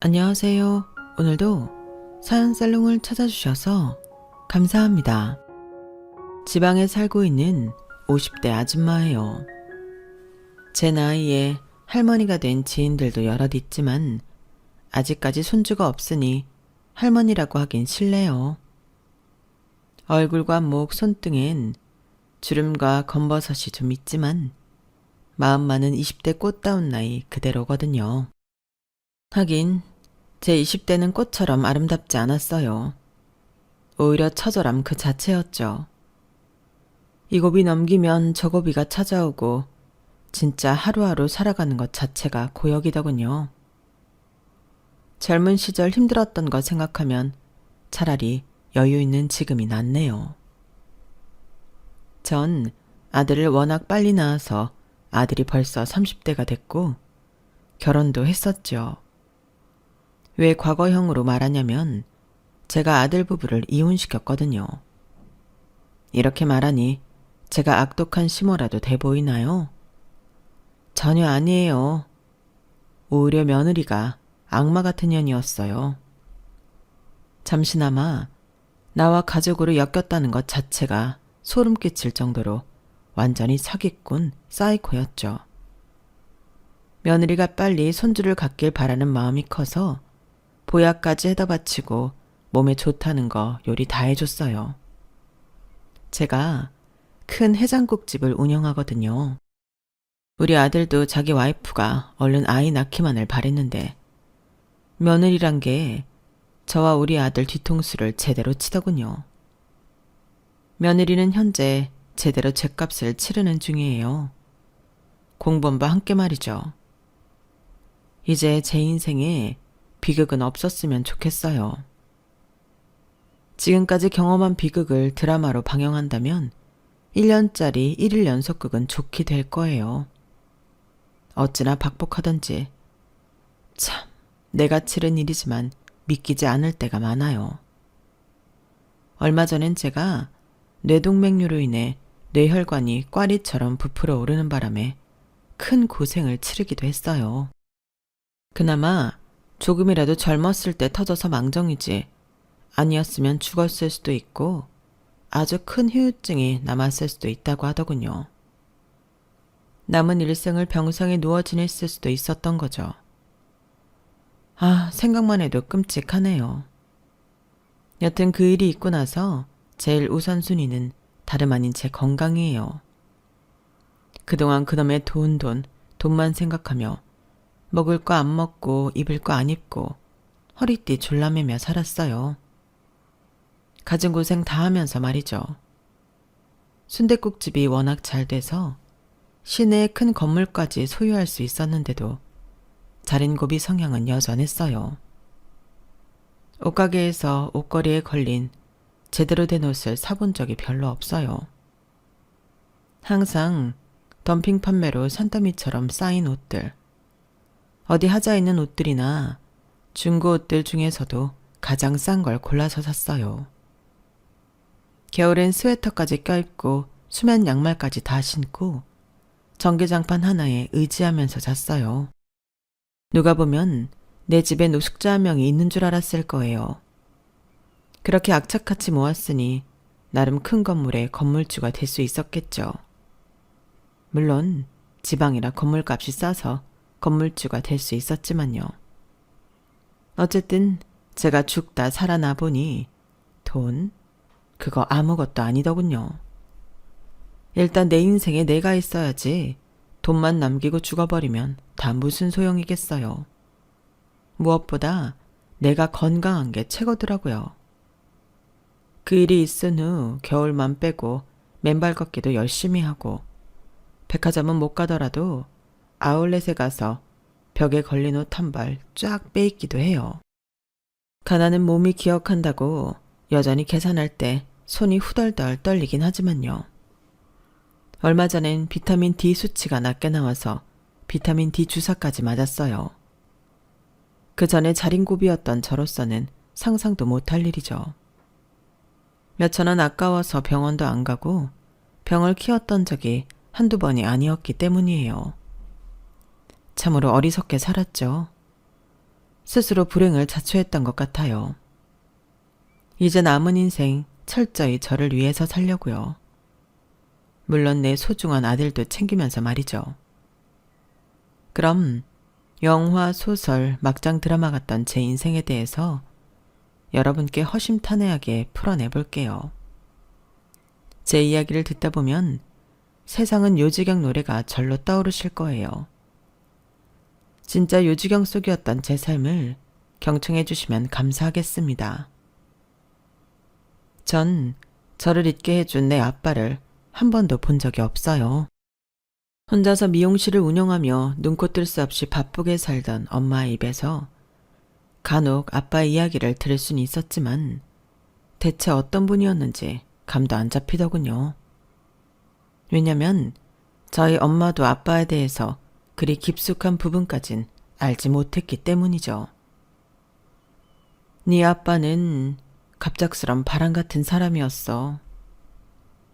안녕하세요. 오늘도 사연살롱을 찾아주셔서 감사합니다. 지방에 살고 있는 50대 아줌마예요. 제 나이에 할머니가 된 지인들도 여럿 있지만 아직까지 손주가 없으니 할머니라고 하긴 실례요. 얼굴과 목, 손등엔 주름과 검버섯이 좀 있지만 마음만은 20대 꽃다운 나이 그대로거든요. 하긴 제 20대는 꽃처럼 아름답지 않았어요. 오히려 처절함 그 자체였죠. 이 고비 넘기면 저 고비가 찾아오고 진짜 하루하루 살아가는 것 자체가 고역이더군요. 젊은 시절 힘들었던 거 생각하면 차라리 여유 있는 지금이 낫네요. 전 아들을 워낙 빨리 낳아서 아들이 벌써 30대가 됐고 결혼도 했었죠. 왜 과거형으로 말하냐면 제가 아들 부부를 이혼시켰거든요. 이렇게 말하니 제가 악독한 시모라도 돼 보이나요? 전혀 아니에요. 오히려 며느리가 악마 같은 년이었어요. 잠시나마 나와 가족으로 엮였다는 것 자체가 소름 끼칠 정도로 완전히 사기꾼 사이코였죠. 며느리가 빨리 손주를 갖길 바라는 마음이 커서 보약까지 해다 바치고 몸에 좋다는 거 요리 다 해줬어요. 제가 큰 해장국집을 운영하거든요. 우리 아들도 자기 와이프가 얼른 아이 낳기만을 바랬는데 며느리란 게 저와 우리 아들 뒤통수를 제대로 치더군요. 며느리는 현재 제대로 죗값을 치르는 중이에요. 공범과 함께 말이죠. 이제 제 인생에 비극은 없었으면 좋겠어요. 지금까지 경험한 비극을 드라마로 방영한다면 1년짜리 1일 연속극은 좋게 될 거예요. 어찌나 박복하던지. 참, 내가 치른 일이지만 믿기지 않을 때가 많아요. 얼마 전엔 제가 뇌동맥류로 인해 뇌혈관이 꽈리처럼 부풀어 오르는 바람에 큰 고생을 치르기도 했어요. 그나마 조금이라도 젊었을 때 터져서 망정이지 아니었으면 죽었을 수도 있고 아주 큰 후유증이 남았을 수도 있다고 하더군요. 남은 일생을 병상에 누워 지냈을 수도 있었던 거죠. 아, 생각만 해도 끔찍하네요. 여튼 그 일이 있고 나서 제일 우선순위는 다름 아닌 제 건강이에요. 그동안 그놈의 돈만 생각하며 먹을 거 안 먹고 입을 거 안 입고 허리띠 졸라매며 살았어요. 가진 고생 다 하면서 말이죠. 순댓국집이 워낙 잘 돼서 시내에 큰 건물까지 소유할 수 있었는데도 자린고비 성향은 여전했어요. 옷가게에서 옷걸이에 걸린 제대로 된 옷을 사본 적이 별로 없어요. 항상 덤핑 판매로 산더미처럼 쌓인 옷들, 어디 하자 있는 옷들이나 중고 옷들 중에서도 가장 싼 걸 골라서 샀어요. 겨울엔 스웨터까지 껴입고 수면 양말까지 다 신고 전기장판 하나에 의지하면서 잤어요. 누가 보면 내 집에 노숙자 한 명이 있는 줄 알았을 거예요. 그렇게 악착같이 모았으니 나름 큰 건물의 건물주가 될 수 있었겠죠. 물론 지방이라 건물값이 싸서 건물주가 될 수 있었지만요. 어쨌든 제가 죽다 살아나 보니 돈? 그거 아무것도 아니더군요. 일단 내 인생에 내가 있어야지 돈만 남기고 죽어버리면 다 무슨 소용이겠어요. 무엇보다 내가 건강한 게 최고더라고요. 그 일이 있은 후 겨울만 빼고 맨발 걷기도 열심히 하고 백화점은 못 가더라도 아울렛에 가서 벽에 걸린 옷 한 벌 쫙 빼입기도 해요. 가난은 몸이 기억한다고 여전히 계산할 때 손이 후덜덜 떨리긴 하지만요. 얼마 전엔 비타민 D 수치가 낮게 나와서 비타민 D 주사까지 맞았어요. 그 전에 자린고비였던 저로서는 상상도 못할 일이죠. 몇천 원 아까워서 병원도 안 가고 병을 키웠던 적이 한두 번이 아니었기 때문이에요. 참으로 어리석게 살았죠. 스스로 불행을 자초했던 것 같아요. 이제 남은 인생 철저히 저를 위해서 살려고요. 물론 내 소중한 아들도 챙기면서 말이죠. 그럼 영화, 소설, 막장 드라마 같던 제 인생에 대해서 여러분께 허심탄회하게 풀어내볼게요. 제 이야기를 듣다 보면 세상은 요지경 노래가 절로 떠오르실 거예요. 진짜 요지경 속이었던 제 삶을 경청해 주시면 감사하겠습니다. 전 저를 잊게 해준 내 아빠를 한 번도 본 적이 없어요. 혼자서 미용실을 운영하며 눈코 뜰 수 없이 바쁘게 살던 엄마의 입에서 간혹 아빠의 이야기를 들을 수는 있었지만 대체 어떤 분이었는지 감도 안 잡히더군요. 왜냐면 저희 엄마도 아빠에 대해서 그리 깊숙한 부분까진 알지 못했기 때문이죠. 네 아빠는 갑작스런 바람 같은 사람이었어.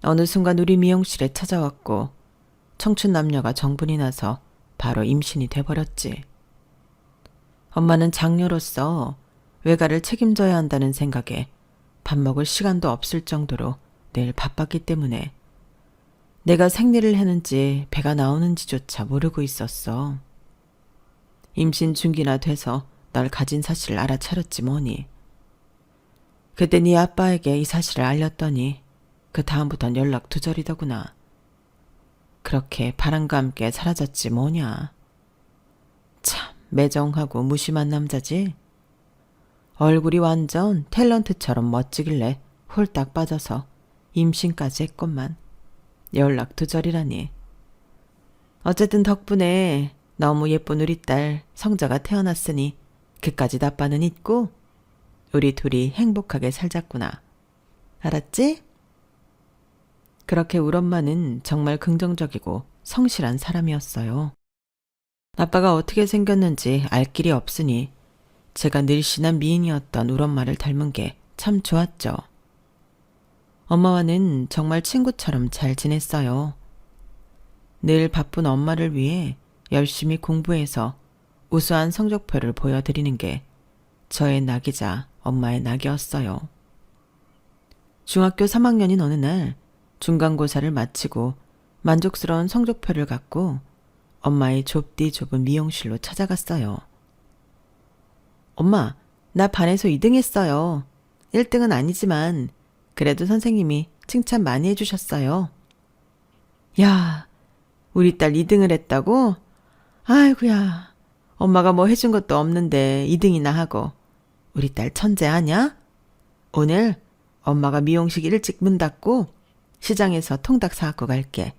어느 순간 우리 미용실에 찾아왔고 청춘 남녀가 정분이 나서 바로 임신이 돼버렸지. 엄마는 장녀로서 외가를 책임져야 한다는 생각에 밥 먹을 시간도 없을 정도로 늘 바빴기 때문에 내가 생리를 했는지 배가 나오는지조차 모르고 있었어. 임신 중기나 돼서 널 가진 사실을 알아차렸지 뭐니. 그때 네 아빠에게 이 사실을 알렸더니 그 다음부턴 연락 두절이더구나. 그렇게 바람과 함께 사라졌지 뭐냐. 참 매정하고 무심한 남자지. 얼굴이 완전 탤런트처럼 멋지길래 홀딱 빠져서 임신까지 했건만 연락 두절이라니. 어쨌든 덕분에 너무 예쁜 우리 딸 성자가 태어났으니 그까짓 아빠는 잊고 우리 둘이 행복하게 살자꾸나. 알았지? 그렇게 우리 엄마는 정말 긍정적이고 성실한 사람이었어요. 아빠가 어떻게 생겼는지 알 길이 없으니 제가 늘씬한 미인이었던 우리 엄마를 닮은 게 참 좋았죠. 엄마와는 정말 친구처럼 잘 지냈어요. 늘 바쁜 엄마를 위해 열심히 공부해서 우수한 성적표를 보여드리는 게 저의 낙이자 엄마의 낙이었어요. 중학교 3학년인 어느 날 중간고사를 마치고 만족스러운 성적표를 갖고 엄마의 좁디 좁은 미용실로 찾아갔어요. 엄마, 나 반에서 2등 했어요. 1등은 아니지만 그래도 선생님이 칭찬 많이 해주셨어요. 야, 우리 딸 2등을 했다고? 아이고야, 엄마가 뭐 해준 것도 없는데 2등이나 하고. 우리 딸 천재 아냐? 오늘 엄마가 미용실 일찍 문 닫고 시장에서 통닭 사갖고 갈게.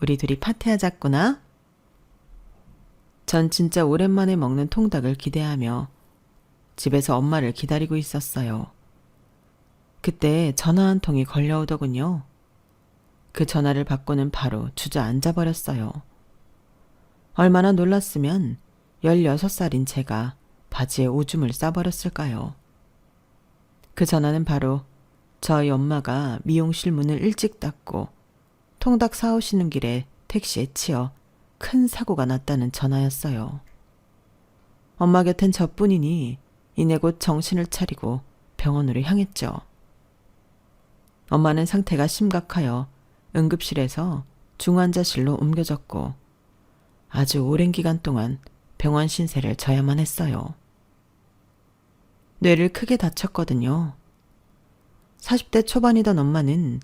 우리 둘이 파티하자꾸나. 전 진짜 오랜만에 먹는 통닭을 기대하며 집에서 엄마를 기다리고 있었어요. 그때 전화 한 통이 걸려오더군요. 그 전화를 받고는 바로 주저앉아 버렸어요. 얼마나 놀랐으면 16살인 제가 바지에 오줌을 싸버렸을까요? 그 전화는 바로 저희 엄마가 미용실 문을 일찍 닫고 통닭 사오시는 길에 택시에 치여 큰 사고가 났다는 전화였어요. 엄마 곁엔 저뿐이니 이내 곧 정신을 차리고 병원으로 향했죠. 엄마는 상태가 심각하여 응급실에서 중환자실로 옮겨졌고 아주 오랜 기간 동안 병원 신세를 져야만 했어요. 뇌를 크게 다쳤거든요. 40대 초반이던 엄마는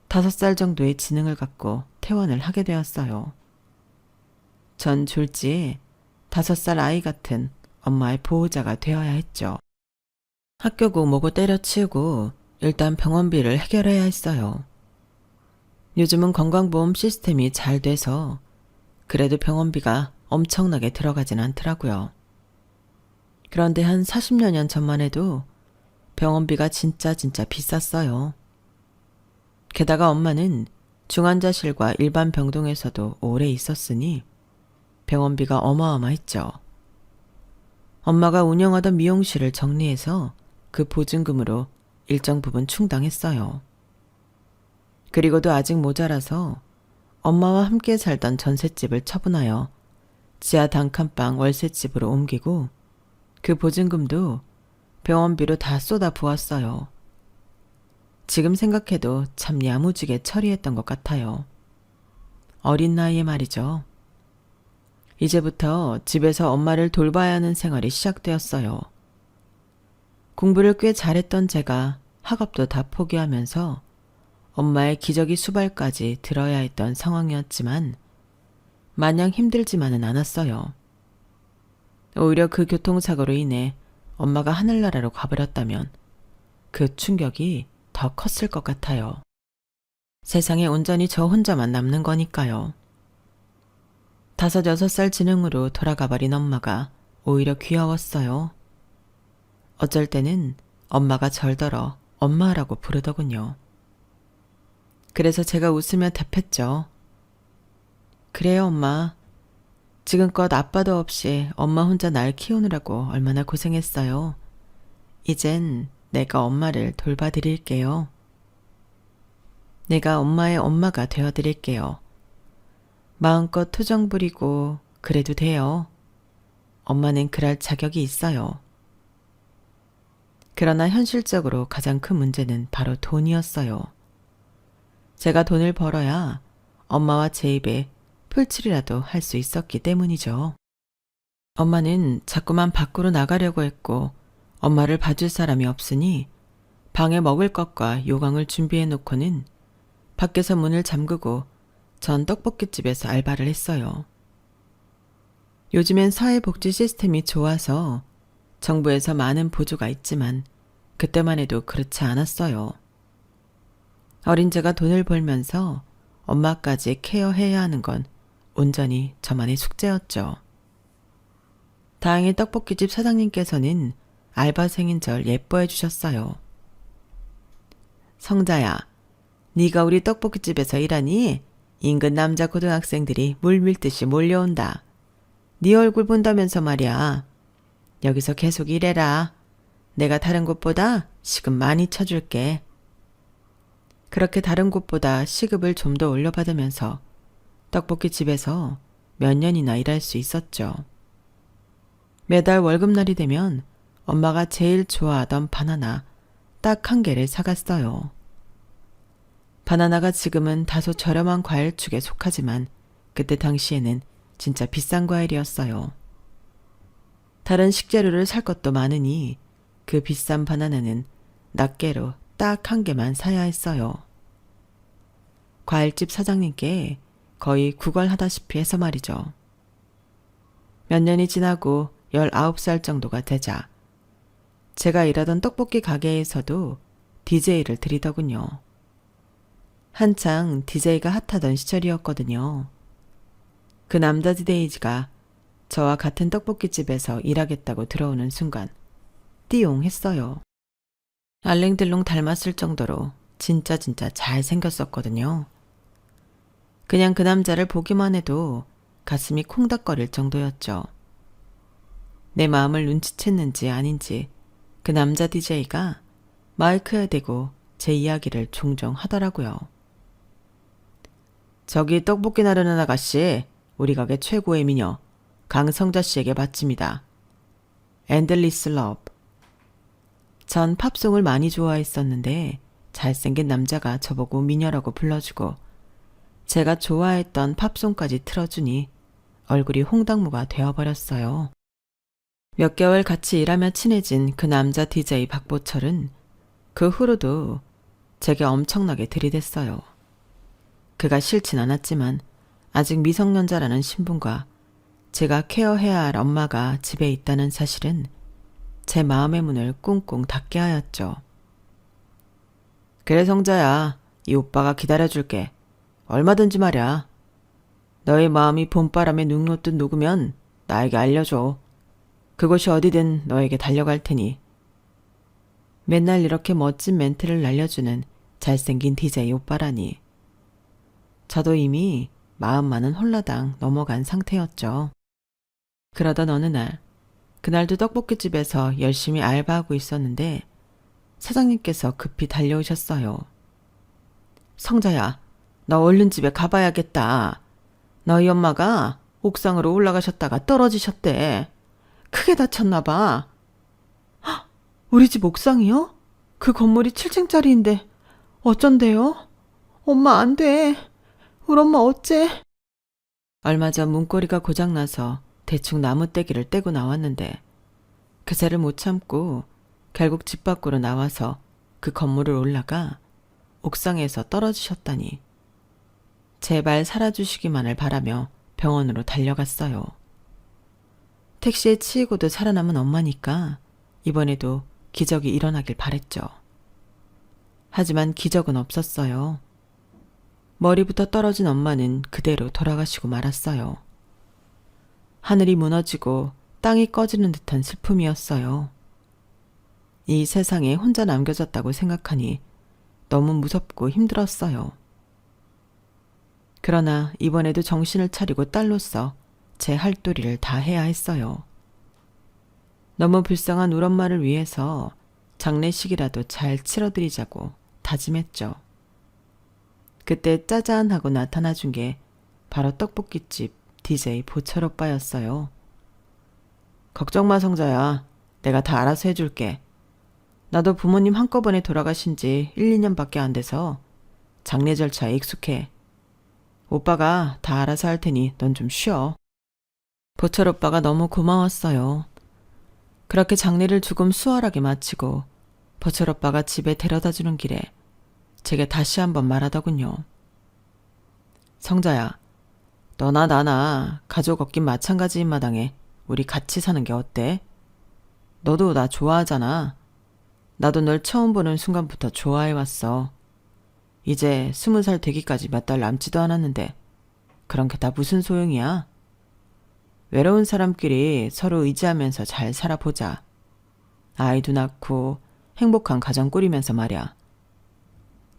5살 정도의 지능을 갖고 퇴원을 하게 되었어요. 전 졸지에 5살 아이 같은 엄마의 보호자가 되어야 했죠. 학교고 뭐고 때려치우고 일단 병원비를 해결해야 했어요. 요즘은 건강보험 시스템이 잘 돼서 그래도 병원비가 엄청나게 들어가진 않더라고요. 그런데 한 40여 년 전만 해도 병원비가 진짜 비쌌어요. 게다가 엄마는 중환자실과 일반 병동에서도 오래 있었으니 병원비가 어마어마했죠. 엄마가 운영하던 미용실을 정리해서 그 보증금으로 일정 부분 충당했어요. 그리고도 아직 모자라서 엄마와 함께 살던 전셋집을 처분하여 지하 단칸방 월세집으로 옮기고 그 보증금도 병원비로 다 쏟아 부었어요. 지금 생각해도 참 야무지게 처리했던 것 같아요. 어린 나이에 말이죠. 이제부터 집에서 엄마를 돌봐야 하는 생활이 시작되었어요. 공부를 꽤 잘했던 제가 학업도 다 포기하면서 엄마의 기저귀 수발까지 들어야 했던 상황이었지만 마냥 힘들지만은 않았어요. 오히려 그 교통사고로 인해 엄마가 하늘나라로 가버렸다면 그 충격이 더 컸을 것 같아요. 세상에 온전히 저 혼자만 남는 거니까요. 5, 6살 지능으로 돌아가버린 엄마가 오히려 귀여웠어요. 어쩔 때는 엄마가 절더러 엄마라고 부르더군요. 그래서 제가 웃으며 답했죠. 그래요, 엄마. 지금껏 아빠도 없이 엄마 혼자 날 키우느라고 얼마나 고생했어요. 이젠 내가 엄마를 돌봐드릴게요. 내가 엄마의 엄마가 되어드릴게요. 마음껏 투정 부리고 그래도 돼요. 엄마는 그럴 자격이 있어요. 그러나 현실적으로 가장 큰 문제는 바로 돈이었어요. 제가 돈을 벌어야 엄마와 제 입에 풀칠이라도 할 수 있었기 때문이죠. 엄마는 자꾸만 밖으로 나가려고 했고 엄마를 봐줄 사람이 없으니 방에 먹을 것과 요강을 준비해 놓고는 밖에서 문을 잠그고 전 떡볶이집에서 알바를 했어요. 요즘엔 사회복지 시스템이 좋아서 정부에서 많은 보조가 있지만 그때만 해도 그렇지 않았어요. 어린 제가 돈을 벌면서 엄마까지 케어해야 하는 건 온전히 저만의 숙제였죠. 다행히 떡볶이집 사장님께서는 알바생인 절 예뻐해 주셨어요. 성자야, 네가 우리 떡볶이집에서 일하니 인근 남자 고등학생들이 물 밀듯이 몰려온다. 네 얼굴 본다면서 말이야. 여기서 계속 일해라. 내가 다른 곳보다 시급 많이 쳐줄게. 그렇게 다른 곳보다 시급을 좀 더 올려받으면서 떡볶이집에서 몇 년이나 일할 수 있었죠. 매달 월급날이 되면 엄마가 제일 좋아하던 바나나 딱 1개를 사갔어요. 바나나가 지금은 다소 저렴한 과일 축에 속하지만 그때 당시에는 진짜 비싼 과일이었어요. 다른 식재료를 살 것도 많으니 그 비싼 바나나는 낱개로 딱 1개만 사야 했어요. 과일집 사장님께 거의 구걸하다시피 해서 말이죠. 몇 년이 지나고 19살 정도가 되자 제가 일하던 떡볶이 가게에서도 DJ를 드리더군요. 한창 DJ가 핫하던 시절이었거든요. 그 남자 DJ가 저와 같은 떡볶이집에서 일하겠다고 들어오는 순간 띠용 했어요. 알랭들롱 닮았을 정도로 진짜 잘생겼었거든요. 그냥 그 남자를 보기만 해도 가슴이 콩닥거릴 정도였죠. 내 마음을 눈치챘는지 아닌지 그 남자 DJ가 마이크에 대고 제 이야기를 종종 하더라고요. 저기 떡볶이 나르는 아가씨, 우리 가게 최고의 미녀 강성자 씨에게 바칩니다. 엔들리스 러브. 전 팝송을 많이 좋아했었는데 잘생긴 남자가 저보고 미녀라고 불러주고 제가 좋아했던 팝송까지 틀어주니 얼굴이 홍당무가 되어버렸어요. 몇 개월 같이 일하며 친해진 그 남자 DJ 박보철은 그 후로도 제게 엄청나게 들이댔어요. 그가 싫진 않았지만 아직 미성년자라는 신분과 제가 케어해야 할 엄마가 집에 있다는 사실은 제 마음의 문을 꽁꽁 닫게 하였죠. 그래 성자야, 이 오빠가 기다려줄게. 얼마든지 말야. 너의 마음이 봄바람에 눅 놓듯 녹으면 나에게 알려줘. 그곳이 어디든 너에게 달려갈 테니. 맨날 이렇게 멋진 멘트를 날려주는 잘생긴 DJ 오빠라니. 저도 이미 마음만은 홀라당 넘어간 상태였죠. 그러던 어느 날, 그날도 떡볶이집에서 열심히 알바하고 있었는데 사장님께서 급히 달려오셨어요. 성자야, 너 얼른 집에 가봐야겠다. 너희 엄마가 옥상으로 올라가셨다가 떨어지셨대. 크게 다쳤나 봐. 우리 집 옥상이요? 그 건물이 7층짜리인데 어쩐대요? 엄마 안 돼. 우리 엄마 어째? 얼마 전 문고리가 고장나서 대충 나무떼기를 떼고 나왔는데 그새를 못 참고 결국 집 밖으로 나와서 그 건물을 올라가 옥상에서 떨어지셨다니. 제발 살아주시기만을 바라며 병원으로 달려갔어요. 택시에 치이고도 살아남은 엄마니까 이번에도 기적이 일어나길 바랬죠. 하지만 기적은 없었어요. 머리부터 떨어진 엄마는 그대로 돌아가시고 말았어요. 하늘이 무너지고 땅이 꺼지는 듯한 슬픔이었어요. 이 세상에 혼자 남겨졌다고 생각하니 너무 무섭고 힘들었어요. 그러나 이번에도 정신을 차리고 딸로서 제 할 도리를 다 해야 했어요. 너무 불쌍한 우리 엄마를 위해서 장례식이라도 잘 치러드리자고 다짐했죠. 그때 짜잔 하고 나타나 준 게 바로 떡볶이집 DJ 보철 오빠였어요. 걱정 마 성자야. 내가 다 알아서 해줄게. 나도 부모님 한꺼번에 돌아가신 지 1, 2년밖에 안 돼서 장례 절차에 익숙해. 오빠가 다 알아서 할 테니 넌 좀 쉬어. 보철 오빠가 너무 고마웠어요. 그렇게 장례를 조금 수월하게 마치고 보철 오빠가 집에 데려다 주는 길에 제게 다시 한번 말하더군요. 성자야, 너나 나나 가족 없긴 마찬가지인 마당에 우리 같이 사는 게 어때? 너도 나 좋아하잖아. 나도 널 처음 보는 순간부터 좋아해왔어. 이제 20살 되기까지 몇 달 남지도 않았는데 그런 게 다 무슨 소용이야? 외로운 사람끼리 서로 의지하면서 잘 살아보자. 아이도 낳고 행복한 가정 꾸리면서 말이야.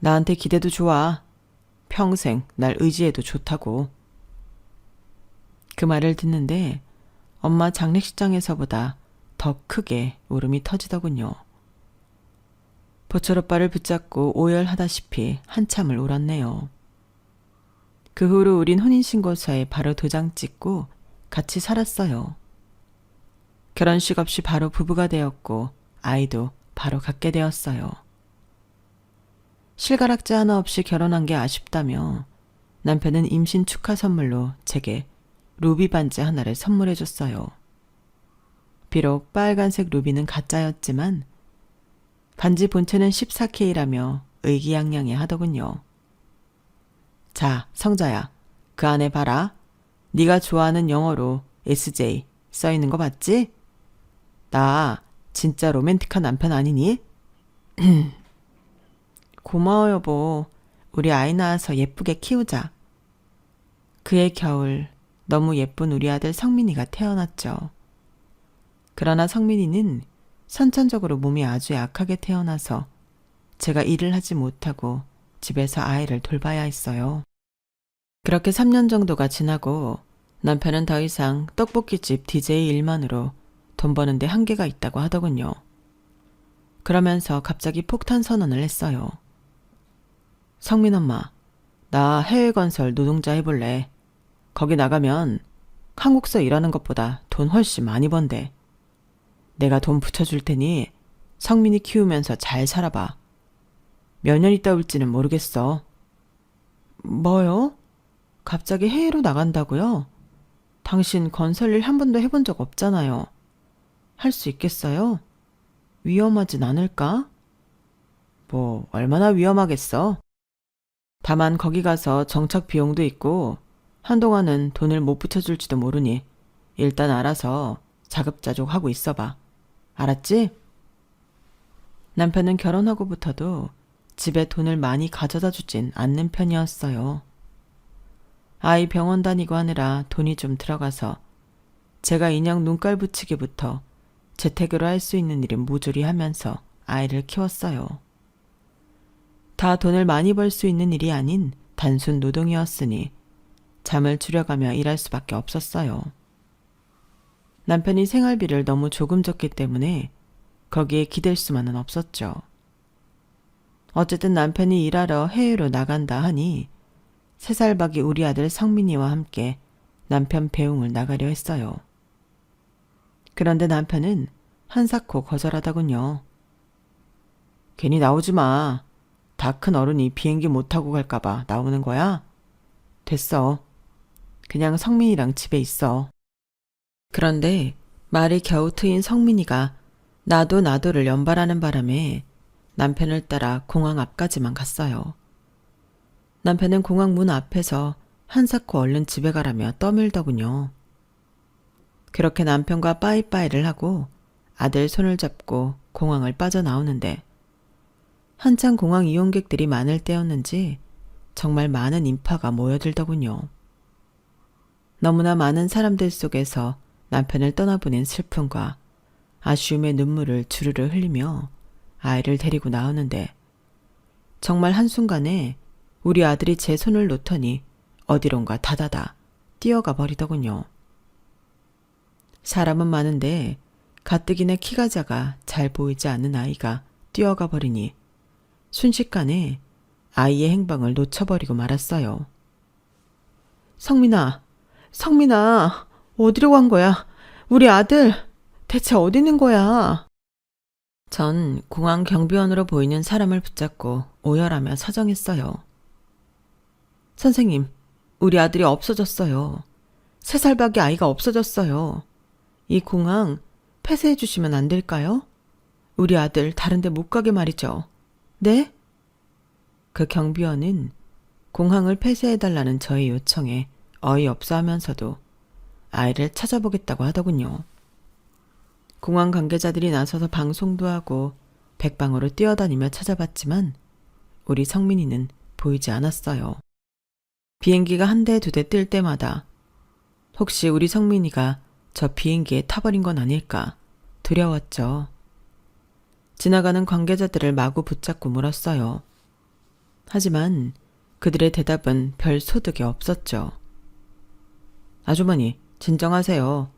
나한테 기대도 좋아. 평생 날 의지해도 좋다고. 그 말을 듣는데 엄마 장례식장에서보다 더 크게 울음이 터지더군요. 보철 오빠를 붙잡고 오열하다시피 한참을 울었네요. 그 후로 우린 혼인신고서에 바로 도장 찍고 같이 살았어요. 결혼식 없이 바로 부부가 되었고 아이도 바로 갖게 되었어요. 실가락지 하나 없이 결혼한 게 아쉽다며 남편은 임신 축하 선물로 제게 루비 반지 하나를 선물해줬어요. 비록 빨간색 루비는 가짜였지만 반지 본체는 14K라며 의기양양해 하더군요. 자, 성자야, 그 안에 봐라. 네가 좋아하는 영어로 SJ 써있는 거 봤지? 나 진짜 로맨틱한 남편 아니니? 고마워 여보. 우리 아이 낳아서 예쁘게 키우자. 그해 겨울 너무 예쁜 우리 아들 성민이가 태어났죠. 그러나 성민이는 선천적으로 몸이 아주 약하게 태어나서 제가 일을 하지 못하고 집에서 아이를 돌봐야 했어요. 그렇게 3년 정도가 지나고 남편은 더 이상 떡볶이집 DJ 일만으로 돈 버는데 한계가 있다고 하더군요. 그러면서 갑자기 폭탄 선언을 했어요. 성민 엄마, 나 해외건설 노동자 해볼래. 거기 나가면 한국서 일하는 것보다 돈 훨씬 많이 번대. 내가 돈 붙여줄 테니 성민이 키우면서 잘 살아봐. 몇 년 있다 올지는 모르겠어. 뭐요? 갑자기 해외로 나간다고요? 당신 건설 일 한 번도 해본 적 없잖아요. 할 수 있겠어요? 위험하진 않을까? 뭐 얼마나 위험하겠어? 다만 거기 가서 정착 비용도 있고 한동안은 돈을 못 붙여줄지도 모르니 일단 알아서 자급자족 하고 있어봐. 알았지? 남편은 결혼하고부터도 집에 돈을 많이 가져다 주진 않는 편이었어요. 아이 병원 다니고 하느라 돈이 좀 들어가서 제가 인형 눈깔 붙이기부터 재택으로 할 수 있는 일은 모조리 하면서 아이를 키웠어요. 다 돈을 많이 벌 수 있는 일이 아닌 단순 노동이었으니 잠을 줄여가며 일할 수밖에 없었어요. 남편이 생활비를 너무 조금 줬기 때문에 거기에 기댈 수만은 없었죠. 어쨌든 남편이 일하러 해외로 나간다 하니 3살박이 우리 아들 성민이와 함께 남편 배웅을 나가려 했어요. 그런데 남편은 한사코 거절하더군요. 괜히 나오지 마. 다 큰 어른이 비행기 못 타고 갈까봐 나오는 거야? 됐어. 그냥 성민이랑 집에 있어. 그런데 말이 겨우 트인 성민이가 나도를 연발하는 바람에 남편을 따라 공항 앞까지만 갔어요. 남편은 공항 문 앞에서 한사코 얼른 집에 가라며 떠밀더군요. 그렇게 남편과 빠이빠이를 하고 아들 손을 잡고 공항을 빠져나오는데 한창 공항 이용객들이 많을 때였는지 정말 많은 인파가 모여들더군요. 너무나 많은 사람들 속에서 남편을 떠나보낸 슬픔과 아쉬움의 눈물을 주르르 흘리며 아이를 데리고 나오는데 정말 한순간에 우리 아들이 제 손을 놓더니 어디론가 다다다 뛰어가 버리더군요. 사람은 많은데 가뜩이나 키가 작아 잘 보이지 않는 아이가 뛰어가 버리니 순식간에 아이의 행방을 놓쳐버리고 말았어요. 성민아, 어디로 간 거야? 우리 아들 대체 어디 있는 거야? 전 공항 경비원으로 보이는 사람을 붙잡고 오열하며 사정했어요. 선생님, 우리 아들이 없어졌어요. 3살밖에 아이가 없어졌어요. 이 공항 폐쇄해 주시면 안 될까요? 우리 아들 다른 데 못 가게 말이죠. 네? 그 경비원은 공항을 폐쇄해달라는 저의 요청에 어이없어 하면서도 아이를 찾아보겠다고 하더군요. 공항 관계자들이 나서서 방송도 하고 백방으로 뛰어다니며 찾아봤지만 우리 성민이는 보이지 않았어요. 비행기가 한 대 두 대 뜰 때마다 혹시 우리 성민이가 저 비행기에 타버린 건 아닐까 두려웠죠. 지나가는 관계자들을 마구 붙잡고 물었어요. 하지만 그들의 대답은 별 소득이 없었죠. 아주머니, 진정하세요.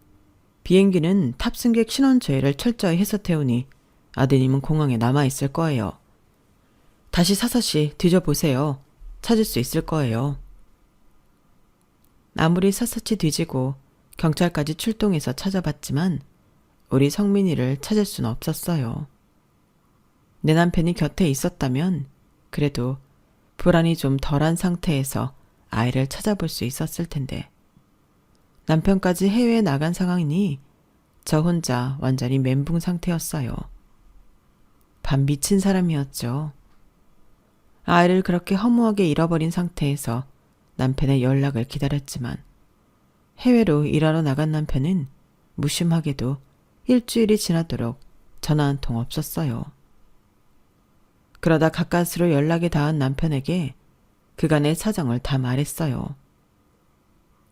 비행기는 탑승객 신원 조회를 철저히 해서 태우니 아드님은 공항에 남아있을 거예요. 다시 사사시 뒤져보세요. 찾을 수 있을 거예요. 아무리 샅샅이 뒤지고 경찰까지 출동해서 찾아봤지만 우리 성민이를 찾을 수는 없었어요. 내 남편이 곁에 있었다면 그래도 불안이 좀 덜한 상태에서 아이를 찾아볼 수 있었을 텐데 남편까지 해외에 나간 상황이니 저 혼자 완전히 멘붕 상태였어요. 반 미친 사람이었죠. 아이를 그렇게 허무하게 잃어버린 상태에서 남편의 연락을 기다렸지만 해외로 일하러 나간 남편은 무심하게도 일주일이 지나도록 전화 한 통 없었어요. 그러다 가까스로 연락이 닿은 남편에게 그간의 사정을 다 말했어요.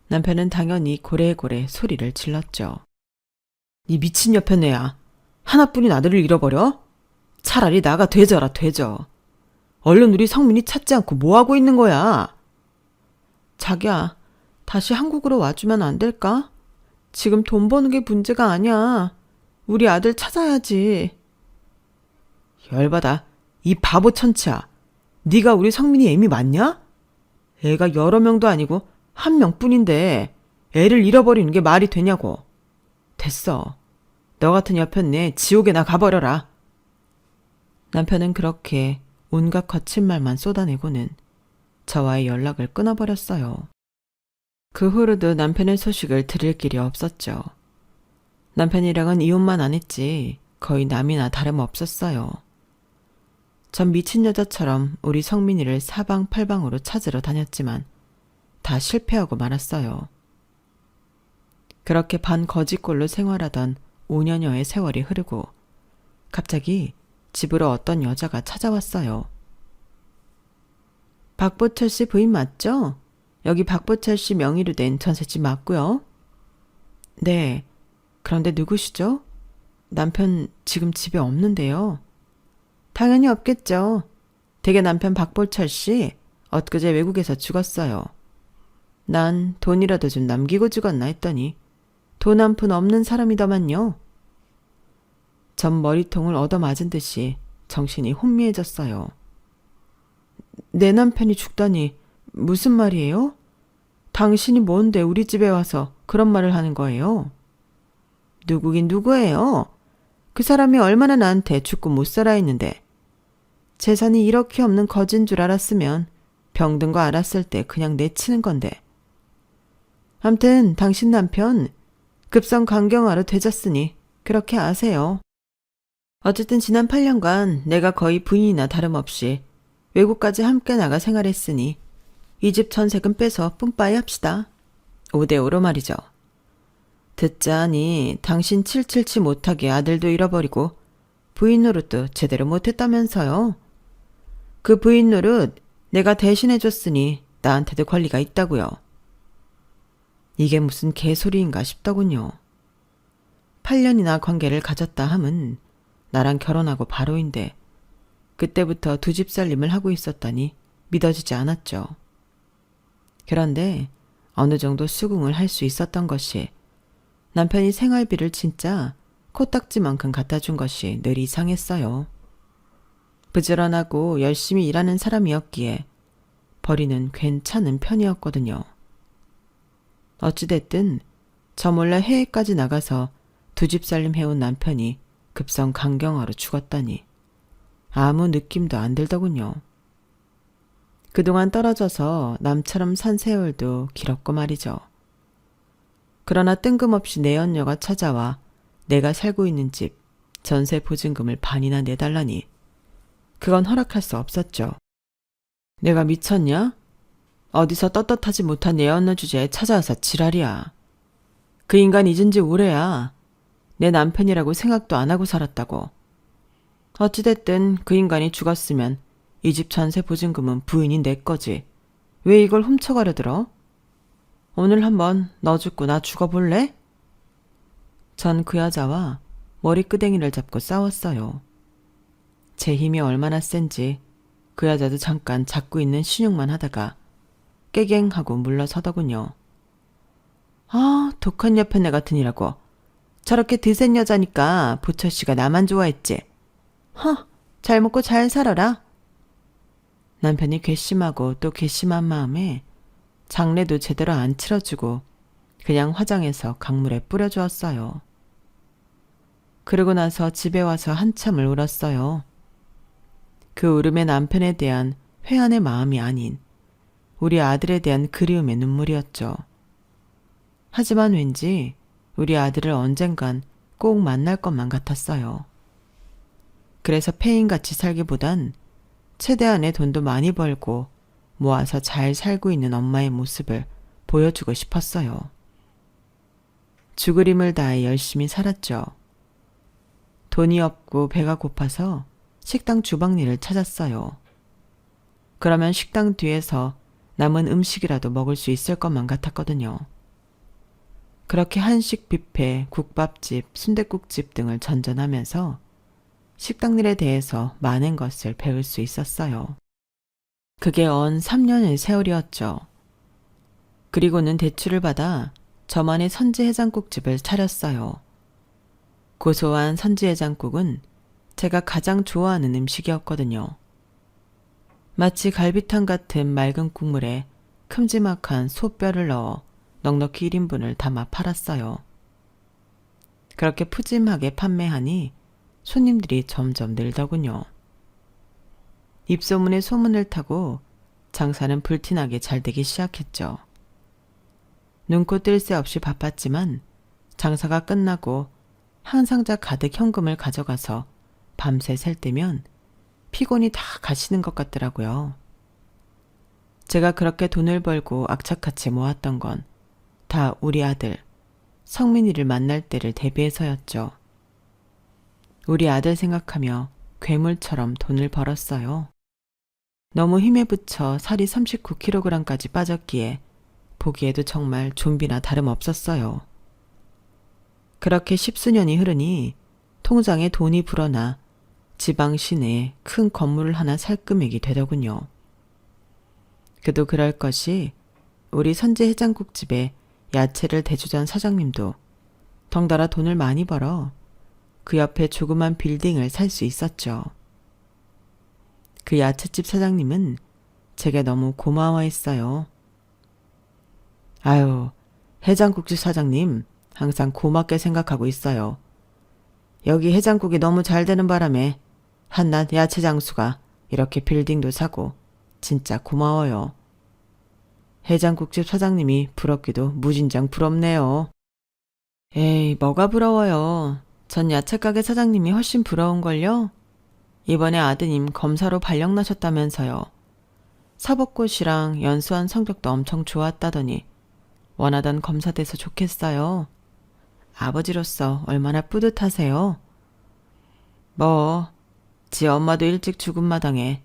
남편은 당연히 고래고래 소리를 질렀죠. 이 미친 여편네야. 하나뿐인 아들을 잃어버려? 차라리 나가 되져라 되져. 얼른 우리 성민이 찾지 않고 뭐하고 있는 거야? 자기야, 다시 한국으로 와주면 안 될까? 지금 돈 버는 게 문제가 아니야. 우리 아들 찾아야지. 열받아. 이 바보 천치야. 네가 우리 성민이 애미 맞냐? 애가 여러 명도 아니고 한 명뿐인데 애를 잃어버리는 게 말이 되냐고. 됐어. 너 같은 여편네 지옥에나 가버려라. 남편은 그렇게 온갖 거친 말만 쏟아내고는 저와의 연락을 끊어버렸어요. 그 후로도 남편의 소식을 들을 길이 없었죠. 남편이랑은 이혼만 안 했지 거의 남이나 다름없었어요. 전 미친 여자처럼 우리 성민이를 사방팔방으로 찾으러 다녔지만 다 실패하고 말았어요. 그렇게 반거지꼴로 생활하던 5년여의 세월이 흐르고 갑자기 집으로 어떤 여자가 찾아왔어요. 박보철 씨 부인 맞죠? 여기 박보철 씨 명의로 된 전셋집 맞고요. 네. 그런데 누구시죠? 남편 지금 집에 없는데요. 당연히 없겠죠. 댁의 남편 박보철 씨 엊그제 외국에서 죽었어요. 난 돈이라도 좀 남기고 죽었나 했더니 돈 한 푼 없는 사람이더만요. 전 머리통을 얻어맞은 듯이 정신이 혼미해졌어요. 내 남편이 죽다니 무슨 말이에요? 당신이 뭔데 우리 집에 와서 그런 말을 하는 거예요? 누구긴 누구예요? 그 사람이 얼마나 나한테 죽고 못 살아 있는데 재산이 이렇게 없는 거진 줄 알았으면 병든 거 알았을 때 그냥 내치는 건데. 암튼 당신 남편 급성 강경화로 되졌으니 그렇게 아세요. 어쨌든 지난 8년간 내가 거의 부인이나 다름없이 외국까지 함께 나가 생활했으니 이 집 전세금 빼서 뿜빠이 합시다. 5대5로 말이죠. 듣자하니 당신 칠칠치 못하게 아들도 잃어버리고 부인 노릇도 제대로 못했다면서요. 그 부인 노릇 내가 대신해줬으니 나한테도 권리가 있다고요. 이게 무슨 개소리인가 싶더군요. 8년이나 관계를 가졌다 함은 나랑 결혼하고 바로인데 그때부터 두 집 살림을 하고 있었다니 믿어지지 않았죠. 그런데 어느 정도 수긍을 할 수 있었던 것이 남편이 생활비를 진짜 코딱지만큼 갖다 준 것이 늘 이상했어요. 부지런하고 열심히 일하는 사람이었기에 벌이는 괜찮은 편이었거든요. 어찌됐든 저 몰래 해외까지 나가서 두 집 살림 해온 남편이 급성 강경화로 죽었다니 아무 느낌도 안 들더군요. 그동안 떨어져서 남처럼 산 세월도 길었고 말이죠. 그러나 뜬금없이 내연녀가 찾아와 내가 살고 있는 집 전세 보증금을 반이나 내달라니 그건 허락할 수 없었죠. 내가 미쳤냐? 어디서 떳떳하지 못한 내연녀 주제에 찾아와서 지랄이야. 그 인간 잊은 지 오래야. 내 남편이라고 생각도 안 하고 살았다고. 어찌됐든 그 인간이 죽었으면 이 집 전세 보증금은 부인이 내 거지. 왜 이걸 훔쳐가려 들어? 오늘 한번 너 죽고 나 죽어볼래? 전 그 여자와 머리끄댕이를 잡고 싸웠어요. 제 힘이 얼마나 센지 그 여자도 잠깐 잡고 있는 신용만 하다가 깨갱하고 물러서더군요. 아, 독한 여편네 같으니라고. 저렇게 드센 여자니까 부처씨가 나만 좋아했지. 잘 먹고 잘 살아라. 남편이 괘씸하고 또 괘씸한 마음에 장례도 제대로 안 치러주고 그냥 화장해서 강물에 뿌려주었어요. 그러고 나서 집에 와서 한참을 울었어요. 그 울음에 남편에 대한 회한의 마음이 아닌 우리 아들에 대한 그리움의 눈물이었죠. 하지만 왠지 우리 아들을 언젠간 꼭 만날 것만 같았어요. 그래서 폐인같이 살기보단 최대한의 돈도 많이 벌고 모아서 잘 살고 있는 엄마의 모습을 보여주고 싶었어요. 죽을 힘을 다해 열심히 살았죠. 돈이 없고 배가 고파서 식당 주방일을 찾았어요. 그러면 식당 뒤에서 남은 음식이라도 먹을 수 있을 것만 같았거든요. 그렇게 한식 뷔페, 국밥집, 순댓국집 등을 전전하면서 식당 일에 대해서 많은 것을 배울 수 있었어요. 그게 언 3년의 세월이었죠. 그리고는 대출을 받아 저만의 선지해장국집을 차렸어요. 고소한 선지해장국은 제가 가장 좋아하는 음식이었거든요. 마치 갈비탕 같은 맑은 국물에 큼지막한 소뼈를 넣어 넉넉히 1인분을 담아 팔았어요. 그렇게 푸짐하게 판매하니 손님들이 점점 늘더군요. 입소문에 소문을 타고 장사는 불티나게 잘 되기 시작했죠. 눈코 뜰 새 없이 바빴지만 장사가 끝나고 한 상자 가득 현금을 가져가서 밤새 셀 때면 피곤이 다 가시는 것 같더라고요. 제가 그렇게 돈을 벌고 악착같이 모았던 건 다 우리 아들 성민이를 만날 때를 대비해서였죠. 우리 아들 생각하며 괴물처럼 돈을 벌었어요. 너무 힘에 부쳐 살이 39kg까지 빠졌기에 보기에도 정말 좀비나 다름없었어요. 그렇게 10수년이 흐르니 통장에 돈이 불어나 지방 시내에 큰 건물을 하나 살 금액이 되더군요. 그도 그럴 것이 우리 선지 해장국집에 야채를 대주던 사장님도 덩달아 돈을 많이 벌어 그 옆에 조그만 빌딩을 살 수 있었죠. 그 야채집 사장님은 제게 너무 고마워했어요. 아유, 해장국집 사장님 항상 고맙게 생각하고 있어요. 여기 해장국이 너무 잘 되는 바람에 한낱 야채 장수가 이렇게 빌딩도 사고 진짜 고마워요. 해장국집 사장님이 부럽기도 무진장 부럽네요. 에이, 뭐가 부러워요. 전 야채가게 사장님이 훨씬 부러운걸요? 이번에 아드님 검사로 발령 나셨다면서요. 사법고시랑 연수한 성적도 엄청 좋았다더니 원하던 검사 돼서 좋겠어요. 아버지로서 얼마나 뿌듯하세요. 뭐, 지 엄마도 일찍 죽은 마당에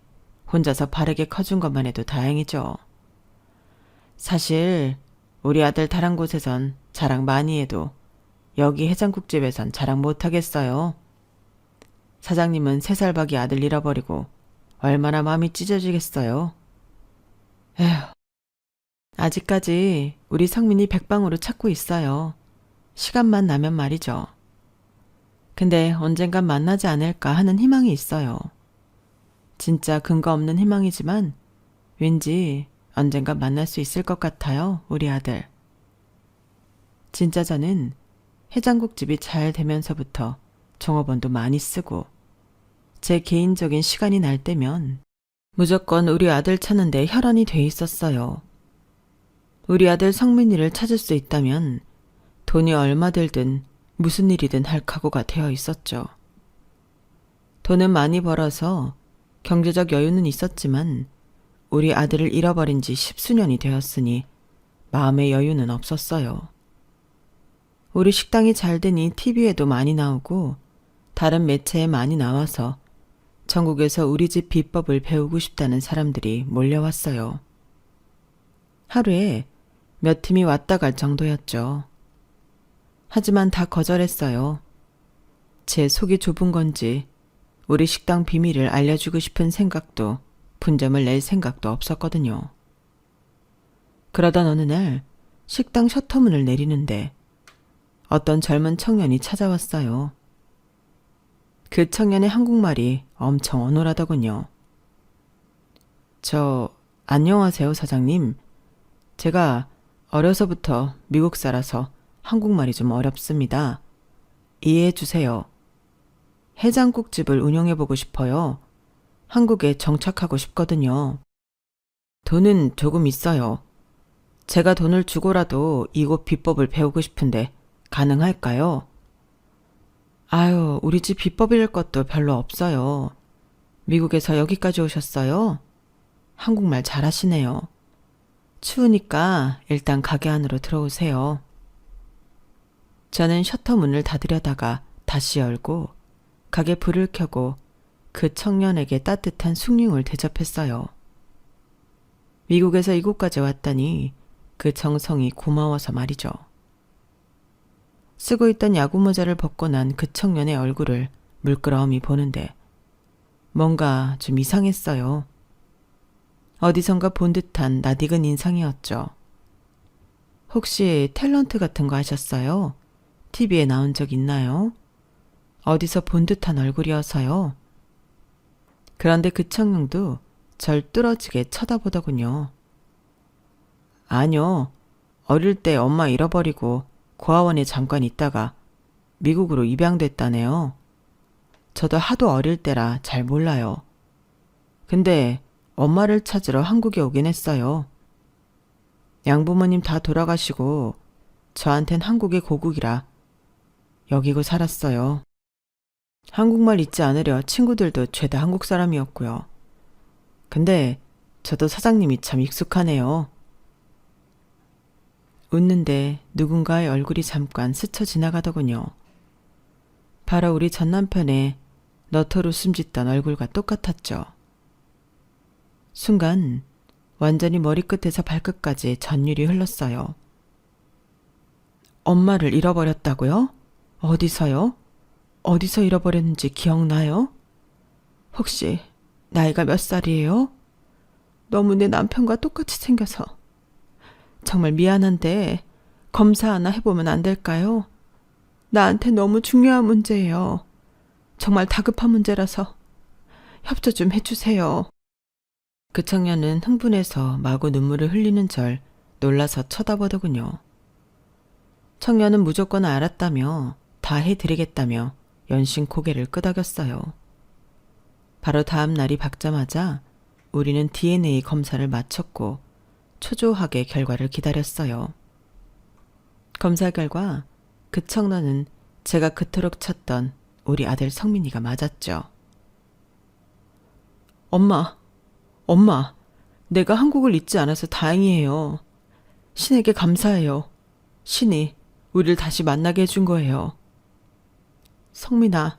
혼자서 바르게 커준 것만 해도 다행이죠. 사실 우리 아들 다른 곳에선 자랑 많이 해도 여기 해장국집에선 자랑 못하겠어요. 사장님은 3살박이 아들 잃어버리고 얼마나 마음이 찢어지겠어요. 에휴, 아직까지 우리 성민이 백방으로 찾고 있어요. 시간만 나면 말이죠. 근데 언젠간 만나지 않을까 하는 희망이 있어요. 진짜 근거 없는 희망이지만 왠지 언젠가 만날 수 있을 것 같아요, 우리 아들. 진짜 저는 해장국집이 잘 되면서부터 종업원도 많이 쓰고 제 개인적인 시간이 날 때면 무조건 우리 아들 찾는데 혈안이 돼 있었어요. 우리 아들 성민이를 찾을 수 있다면 돈이 얼마 들든 무슨 일이든 할 각오가 되어 있었죠. 돈은 많이 벌어서 경제적 여유는 있었지만 우리 아들을 잃어버린 지 10수년이 되었으니 마음의 여유는 없었어요. 우리 식당이 잘 되니 TV에도 많이 나오고 다른 매체에 많이 나와서 전국에서 우리 집 비법을 배우고 싶다는 사람들이 몰려왔어요. 하루에 몇 팀이 왔다 갈 정도였죠. 하지만 다 거절했어요. 제 속이 좁은 건지 우리 식당 비밀을 알려주고 싶은 생각도 분점을 낼 생각도 없었거든요. 그러던 어느 날 식당 셔터문을 내리는데 어떤 젊은 청년이 찾아왔어요. 그 청년의 한국말이 엄청 어눌하더군요. 안녕하세요, 사장님. 제가 어려서부터 미국 살아서 한국말이 좀 어렵습니다. 이해해 주세요. 해장국집을 운영해보고 싶어요. 한국에 정착하고 싶거든요. 돈은 조금 있어요. 제가 돈을 주고라도 이곳 비법을 배우고 싶은데 가능할까요? 아유, 우리 집 비법일 것도 별로 없어요. 미국에서 여기까지 오셨어요? 한국말 잘하시네요. 추우니까 일단 가게 안으로 들어오세요. 저는 셔터 문을 닫으려다가 다시 열고 가게 불을 켜고 그 청년에게 따뜻한 숭늉을 대접했어요. 미국에서 이곳까지 왔다니 그 정성이 고마워서 말이죠. 쓰고 있던 야구 모자를 벗고 난 그 청년의 얼굴을 물끄러미 보는데 뭔가 좀 이상했어요. 어디선가 본 듯한 낯익은 인상이었죠. 혹시 탤런트 같은 거 하셨어요? TV에 나온 적 있나요? 어디서 본 듯한 얼굴이어서요. 그런데 그 청년도 절 뚫어지게 쳐다보더군요. 아니요. 어릴 때 엄마 잃어버리고 고아원에 잠깐 있다가 미국으로 입양됐다네요. 저도 하도 어릴 때라 잘 몰라요. 근데 엄마를 찾으러 한국에 오긴 했어요. 양부모님 다 돌아가시고 저한텐 한국의 고국이라 여기고 살았어요. 한국말 잊지 않으려 친구들도 죄다 한국 사람이었고요. 근데 저도 사장님이 참 익숙하네요. 웃는데 누군가의 얼굴이 잠깐 스쳐 지나가더군요. 바로 우리 전 남편의 너털 웃음 짓던 얼굴과 똑같았죠. 순간 완전히 머리끝에서 발끝까지 전율이 흘렀어요. 엄마를 잃어버렸다고요? 어디서요? 어디서 잃어버렸는지 기억나요? 혹시 나이가 몇 살이에요? 너무 내 남편과 똑같이 생겨서 정말 미안한데 검사 하나 해보면 안 될까요? 나한테 너무 중요한 문제예요. 정말 다급한 문제라서 협조 좀 해주세요. 그 청년은 흥분해서 마구 눈물을 흘리는 절 놀라서 쳐다보더군요. 청년은 무조건 알았다며 다 해드리겠다며 연신 고개를 끄덕였어요. 바로 다음 날이 밝자마자 우리는 DNA 검사를 마쳤고 초조하게 결과를 기다렸어요. 검사 결과 그 청년은 제가 그토록 찾던 우리 아들 성민이가 맞았죠. 엄마, 내가 한국을 잊지 않아서 다행이에요. 신에게 감사해요. 신이 우리를 다시 만나게 해준 거예요. 성민아,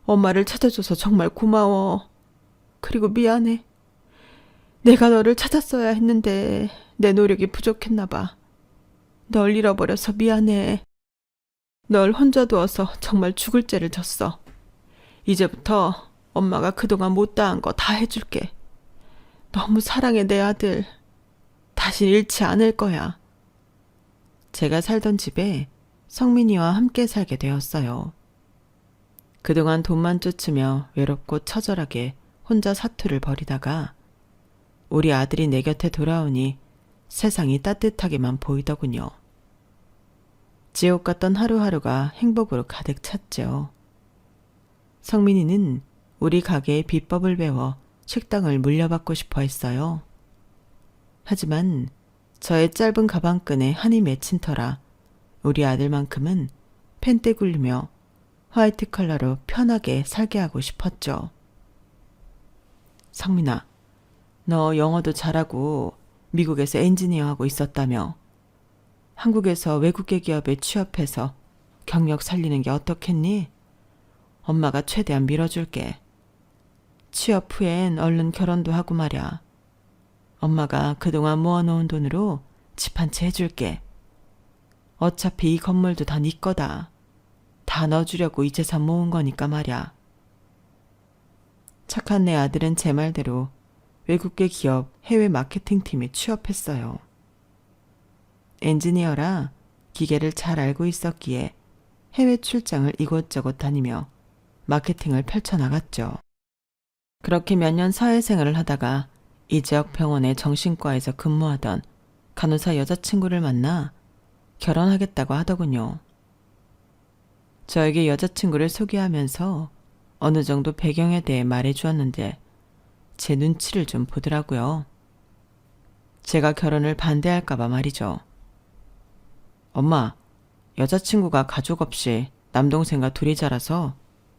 엄마를 찾아줘서 정말 고마워. 그리고 미안해. 내가 너를 찾았어야 했는데 내 노력이 부족했나 봐. 널 잃어버려서 미안해. 널 혼자 두어서 정말 죽을 죄를 졌어. 이제부터 엄마가 그동안 못다한 거 다 해줄게. 너무 사랑해 내 아들. 다시 잃지 않을 거야. 제가 살던 집에 성민이와 함께 살게 되었어요. 그동안 돈만 쫓으며 외롭고 처절하게 혼자 사투를 벌이다가 우리 아들이 내 곁에 돌아오니 세상이 따뜻하게만 보이더군요. 지옥 같던 하루하루가 행복으로 가득 찼죠. 성민이는 우리 가게의 비법을 배워 식당을 물려받고 싶어 했어요. 하지만 저의 짧은 가방끈에 한이 맺힌 터라 우리 아들만큼은 펜대 굴리며 화이트 컬러로 편하게 살게 하고 싶었죠. 성민아, 너 영어도 잘하고 미국에서 엔지니어 하고 있었다며. 한국에서 외국계 기업에 취업해서 경력 살리는 게 어떻겠니? 엄마가 최대한 밀어줄게. 취업 후엔 얼른 결혼도 하고 말야. 엄마가 그동안 모아놓은 돈으로 집 한 채 해줄게. 어차피 이 건물도 다 네 거다. 다 넣어주려고 이 재산 모은 거니까 말야. 착한 내 아들은 제 말대로 외국계 기업 해외 마케팅팀에 취업했어요. 엔지니어라 기계를 잘 알고 있었기에 해외 출장을 이곳저곳 다니며 마케팅을 펼쳐나갔죠. 그렇게 몇 년 사회생활을 하다가 이 지역 병원의 정신과에서 근무하던 간호사 여자친구를 만나 결혼하겠다고 하더군요. 저에게 여자친구를 소개하면서 어느 정도 배경에 대해 말해주었는데 제 눈치를 좀 보더라고요. 제가 결혼을 반대할까봐 말이죠. 엄마, 여자친구가 가족 없이 남동생과 둘이 자라서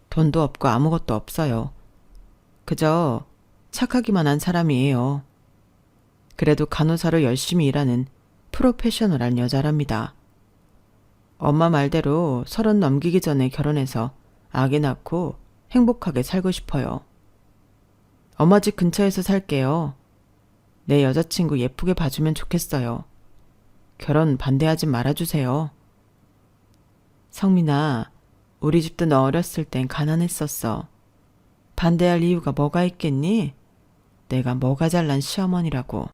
돈도 없고 아무것도 없어요. 그저 착하기만 한 사람이에요. 그래도 간호사로 열심히 일하는 프로페셔널한 여자랍니다. 엄마 말대로 30 넘기기 전에 결혼해서 아기 낳고 행복하게 살고 싶어요. 엄마 집 근처에서 살게요. 내 여자친구 예쁘게 봐주면 좋겠어요. 결혼 반대하지 말아주세요. 성민아, 우리 집도 너 어렸을 땐 가난했었어. 반대할 이유가 뭐가 있겠니? 내가 뭐가 잘난 시어머니라고.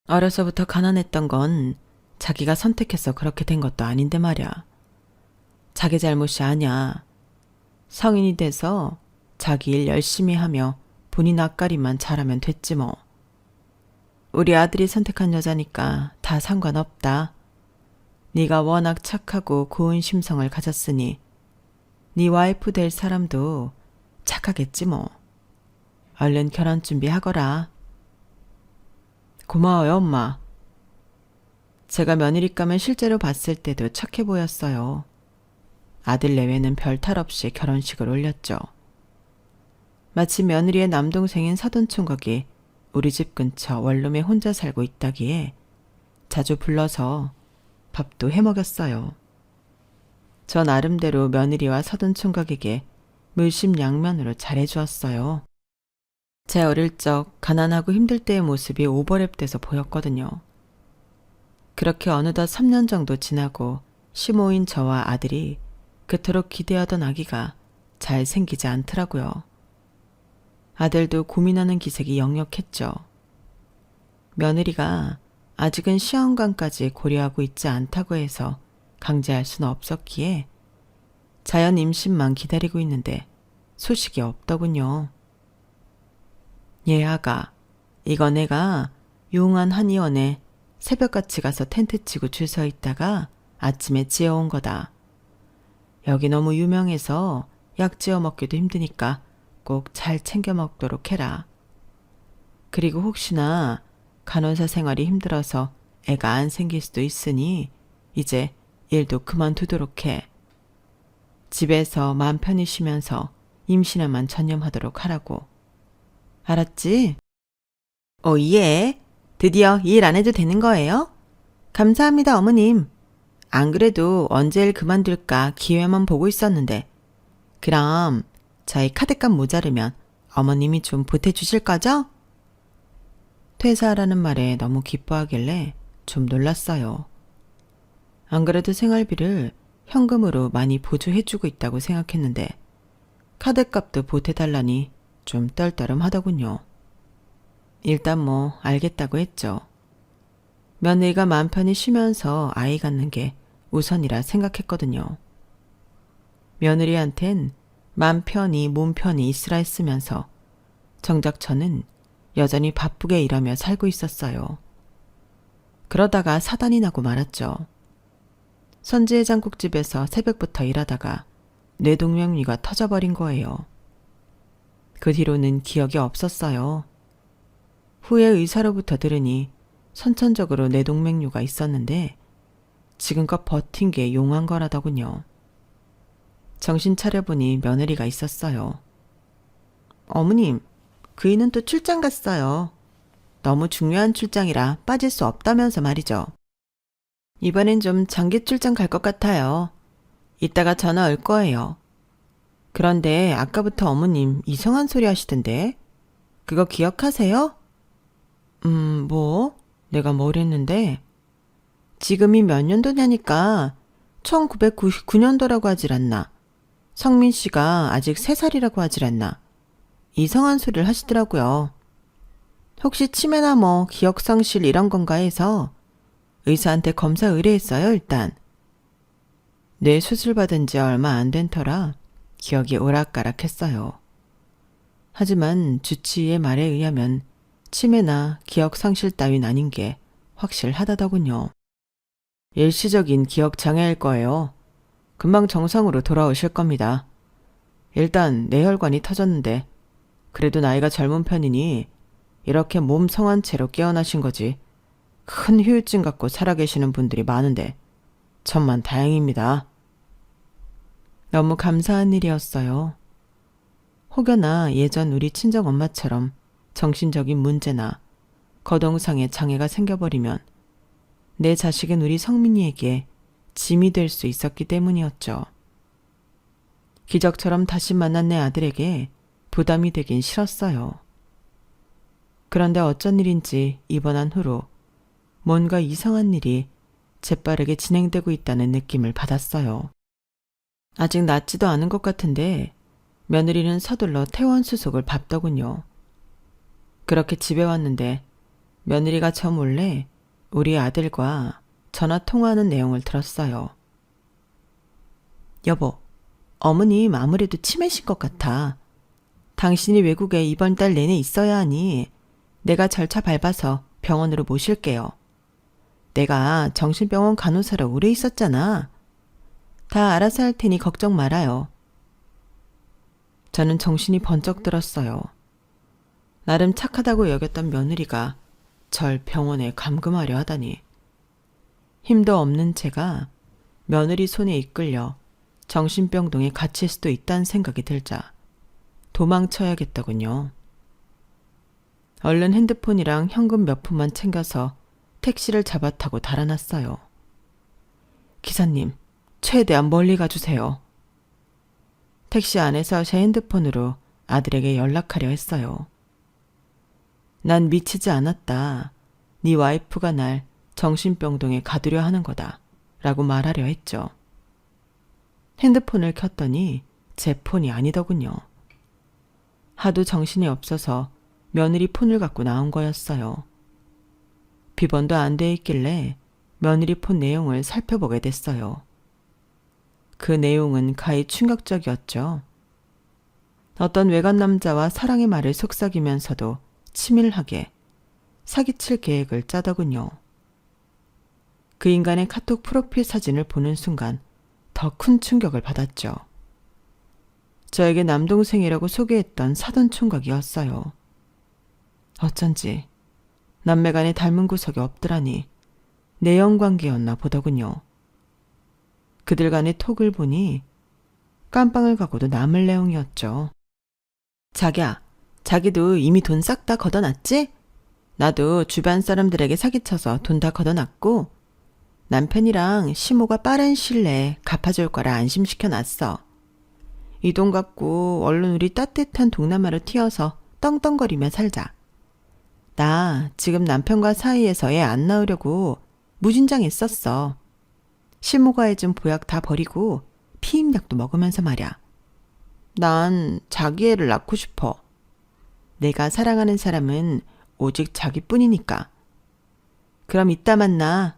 어려서부터 가난했던 건 자기가 선택해서 그렇게 된 것도 아닌데 말야. 자기 잘못이 아냐. 성인이 돼서 자기 일 열심히 하며 본인 앞가림만 잘하면 됐지 뭐. 우리 아들이 선택한 여자니까 다 상관없다. 네가 워낙 착하고 고운 심성을 가졌으니 네 와이프 될 사람도 착하겠지 뭐. 얼른 결혼 준비하거라. 고마워요, 엄마. 제가 며느리감을 실제로 봤을 때도 착해 보였어요. 아들 내외는 별 탈 없이 결혼식을 올렸죠. 마침 며느리의 남동생인 사돈총각이 우리 집 근처 원룸에 혼자 살고 있다기에 자주 불러서 밥도 해먹였어요. 저 나름대로 며느리와 사돈총각에게 물심양면으로 잘해주었어요. 제 어릴 적 가난하고 힘들 때의 모습이 오버랩돼서 보였거든요. 그렇게 어느덧 3년 정도 지나고 시모인 저와 아들이 그토록 기대하던 아기가 잘 생기지 않더라고요. 아들도 고민하는 기색이 역력했죠. 며느리가 아직은 시험관까지 고려하고 있지 않다고 해서 강제할 수는 없었기에 자연 임신만 기다리고 있는데 소식이 없더군요. 아가, 이거 내가 용한 한의원에 새벽같이 가서 텐트 치고 줄 서 있다가 아침에 지어온 거다. 여기 너무 유명해서 약 지어 먹기도 힘드니까 꼭 잘 챙겨 먹도록 해라. 그리고 혹시나 간호사 생활이 힘들어서 애가 안 생길 수도 있으니 이제 일도 그만두도록 해. 집에서 마음 편히 쉬면서 임신에만 전념하도록 하라고. 알았지? 예. 드디어 일 안 해도 되는 거예요? 감사합니다, 어머님. 안 그래도 언제 일 그만둘까 기회만 보고 있었는데. 그럼 저희 카드값 모자르면 어머님이 좀 보태주실 거죠? 퇴사하라는 말에 너무 기뻐하길래 좀 놀랐어요. 안 그래도 생활비를 현금으로 많이 보조해주고 있다고 생각했는데 카드값도 보태달라니 좀 떨떠름하더군요. 일단 뭐 알겠다고 했죠. 며느리가 마음 편히 쉬면서 아이 갖는 게 우선이라 생각했거든요. 며느리한텐 마음 편히 몸 편히 있으라 했으면서 정작 저는 여전히 바쁘게 일하며 살고 있었어요. 그러다가 사단이 나고 말았죠. 선지해장국집에서 새벽부터 일하다가 뇌동맥류가 터져버린 거예요. 그 뒤로는 기억이 없었어요. 후에 의사로부터 들으니 선천적으로 뇌동맥류가 있었는데 지금껏 버틴 게 용한 거라더군요. 정신 차려보니 며느리가 있었어요. 어머님, 그이는 또 출장 갔어요. 너무 중요한 출장이라 빠질 수 없다면서 말이죠. 이번엔 좀 장기 출장 갈 것 같아요. 이따가 전화 올 거예요. 그런데 아까부터 어머님 이상한 소리 하시던데? 그거 기억하세요? 뭐? 내가 뭘 했는데? 지금이 몇 년도냐니까 1999년도라고 하질 않나. 성민 씨가 아직 3살이라고 하질 않나. 이상한 소리를 하시더라고요. 혹시 치매나 뭐 기억상실 이런 건가 해서 의사한테 검사 의뢰했어요, 일단. 뇌 수술 받은 지 얼마 안 된 터라 기억이 오락가락했어요. 하지만 주치의의 말에 의하면 치매나 기억상실 따윈 아닌 게 확실하다더군요. 일시적인 기억장애일 거예요. 금방 정상으로 돌아오실 겁니다. 일단 뇌혈관이 터졌는데 그래도 나이가 젊은 편이니 이렇게 몸 성한 채로 깨어나신 거지. 큰 후유증 갖고 살아계시는 분들이 많은데 천만 다행입니다. 너무 감사한 일이었어요. 혹여나 예전 우리 친정엄마처럼 정신적인 문제나 거동상의 장애가 생겨버리면 내 자식은 우리 성민이에게 짐이 될 수 있었기 때문이었죠. 기적처럼 다시 만난 내 아들에게 부담이 되긴 싫었어요. 그런데 어쩐 일인지 입원한 후로 뭔가 이상한 일이 재빠르게 진행되고 있다는 느낌을 받았어요. 아직 낫지도 않은 것 같은데 며느리는 서둘러 퇴원 수속을 밟더군요. 그렇게 집에 왔는데 며느리가 저 몰래 우리 아들과 전화 통화하는 내용을 들었어요. 여보, 어머님 아무래도 치매신 것 같아. 당신이 외국에 이번 달 내내 있어야 하니 내가 절차 밟아서 병원으로 모실게요. 내가 정신병원 간호사로 오래 있었잖아. 다 알아서 할 테니 걱정 말아요. 저는 정신이 번쩍 들었어요. 나름 착하다고 여겼던 며느리가 절 병원에 감금하려 하다니. 힘도 없는 제가 며느리 손에 이끌려 정신병동에 갇힐 수도 있다는 생각이 들자 도망쳐야겠더군요. 얼른 핸드폰이랑 현금 몇 푼만 챙겨서 택시를 잡아 타고 달아났어요. 기사님, 최대한 멀리 가주세요. 택시 안에서 제 핸드폰으로 아들에게 연락하려 했어요. 난 미치지 않았다. 네 와이프가 날 정신병동에 가두려 하는 거다. 라고 말하려 했죠. 핸드폰을 켰더니 제 폰이 아니더군요. 하도 정신이 없어서 며느리 폰을 갖고 나온 거였어요. 비번도 안 돼 있길래 며느리 폰 내용을 살펴보게 됐어요. 그 내용은 가히 충격적이었죠. 어떤 외간 남자와 사랑의 말을 속삭이면서도 치밀하게 사기칠 계획을 짜더군요. 그 인간의 카톡 프로필 사진을 보는 순간 더 큰 충격을 받았죠. 저에게 남동생이라고 소개했던 사돈총각이었어요. 어쩐지 남매 간에 닮은 구석이 없더라니 내연관계였나 보더군요. 그들 간의 톡을 보니 깜빵을 가고도 남을 내용이었죠. 자기야, 자기도 이미 돈 싹 다 걷어놨지? 나도 주변 사람들에게 사기쳐서 돈 다 걷어놨고 남편이랑 시모가 빠른 시일 내에 갚아줄 거라 안심시켜놨어. 이 돈 갖고 얼른 우리 따뜻한 동남아로 튀어서 떵떵거리며 살자. 나 지금 남편과 사이에서 애 안 낳으려고 무진장했었어. 시모가 해준 보약 다 버리고 피임약도 먹으면서 말야. 난 자기 애를 낳고 싶어. 내가 사랑하는 사람은 오직 자기뿐이니까. 그럼 이따 만나.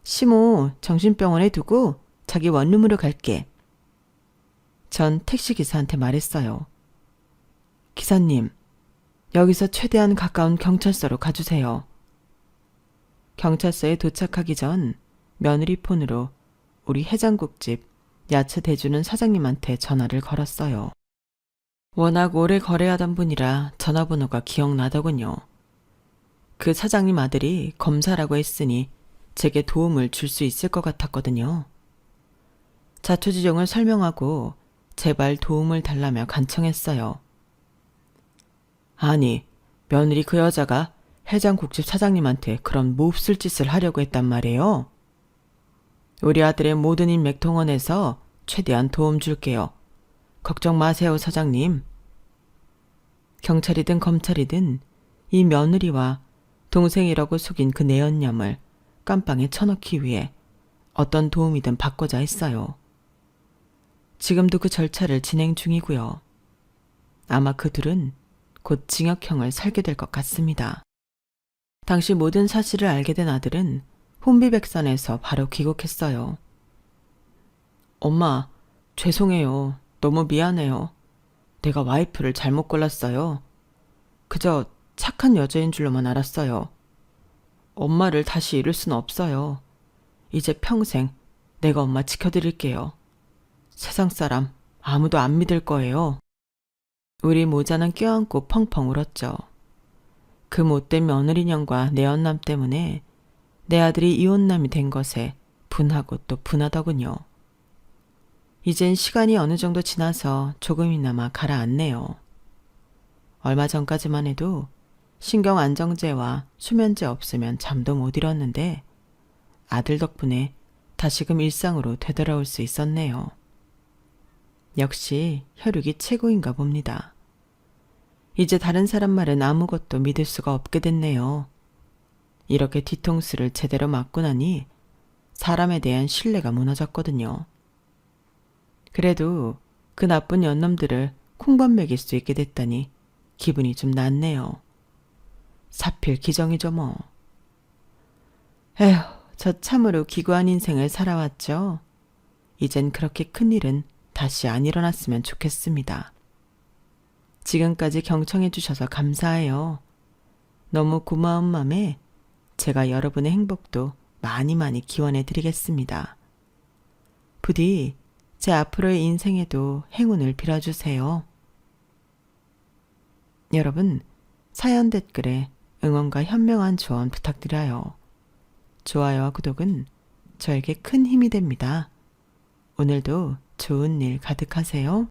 시모 정신병원에 두고 자기 원룸으로 갈게. 전 택시기사한테 말했어요. 기사님, 여기서 최대한 가까운 경찰서로 가주세요. 경찰서에 도착하기 전 며느리 폰으로 우리 해장국집 야채 대주는 사장님한테 전화를 걸었어요. 워낙 오래 거래하던 분이라 전화번호가 기억나더군요. 그 사장님 아들이 검사라고 했으니 제게 도움을 줄 수 있을 것 같았거든요. 자초지종을 설명하고 제발 도움을 달라며 간청했어요. 아니, 며느리 그 여자가 해장국집 사장님한테 그런 몹쓸 짓을 하려고 했단 말이에요. 우리 아들의 모든 인맥 동원해서 최대한 도움 줄게요. 걱정 마세요, 사장님. 경찰이든 검찰이든 이 며느리와 동생이라고 속인 그 내연념을 깜빵에 쳐넣기 위해 어떤 도움이든 받고자 했어요. 지금도 그 절차를 진행 중이고요. 아마 그 둘은 곧 징역형을 살게 될 것 같습니다. 당시 모든 사실을 알게 된 아들은 혼비백산에서 바로 귀국했어요. 엄마, 죄송해요. 너무 미안해요. 내가 와이프를 잘못 골랐어요. 그저 착한 여자인 줄로만 알았어요. 엄마를 다시 잃을 순 없어요. 이제 평생 내가 엄마 지켜드릴게요. 세상 사람 아무도 안 믿을 거예요. 우리 모자는 껴안고 펑펑 울었죠. 그 못된 며느리년과 내연남 때문에 내 아들이 이혼남이 된 것에 분하고 또 분하더군요. 이젠 시간이 어느 정도 지나서 조금이나마 가라앉네요. 얼마 전까지만 해도 신경안정제와 수면제 없으면 잠도 못 이뤘는데 아들 덕분에 다시금 일상으로 되돌아올 수 있었네요. 역시 혈육이 최고인가 봅니다. 이제 다른 사람 말은 아무것도 믿을 수가 없게 됐네요. 이렇게 뒤통수를 제대로 맞고 나니 사람에 대한 신뢰가 무너졌거든요. 그래도 그 나쁜 연놈들을 콩밥 먹일 수 있게 됐다니 기분이 좀 낫네요. 사필 기정이죠 뭐. 에휴, 저 참으로 기구한 인생을 살아왔죠. 이젠 그렇게 큰일은 다시 안 일어났으면 좋겠습니다. 지금까지 경청해 주셔서 감사해요. 너무 고마운 맘에 제가 여러분의 행복도 많이 많이 기원해 드리겠습니다. 부디 제 앞으로의 인생에도 행운을 빌어주세요. 여러분, 사연 댓글에 응원과 현명한 조언 부탁드려요. 좋아요와 구독은 저에게 큰 힘이 됩니다. 오늘도 좋은 일 가득하세요.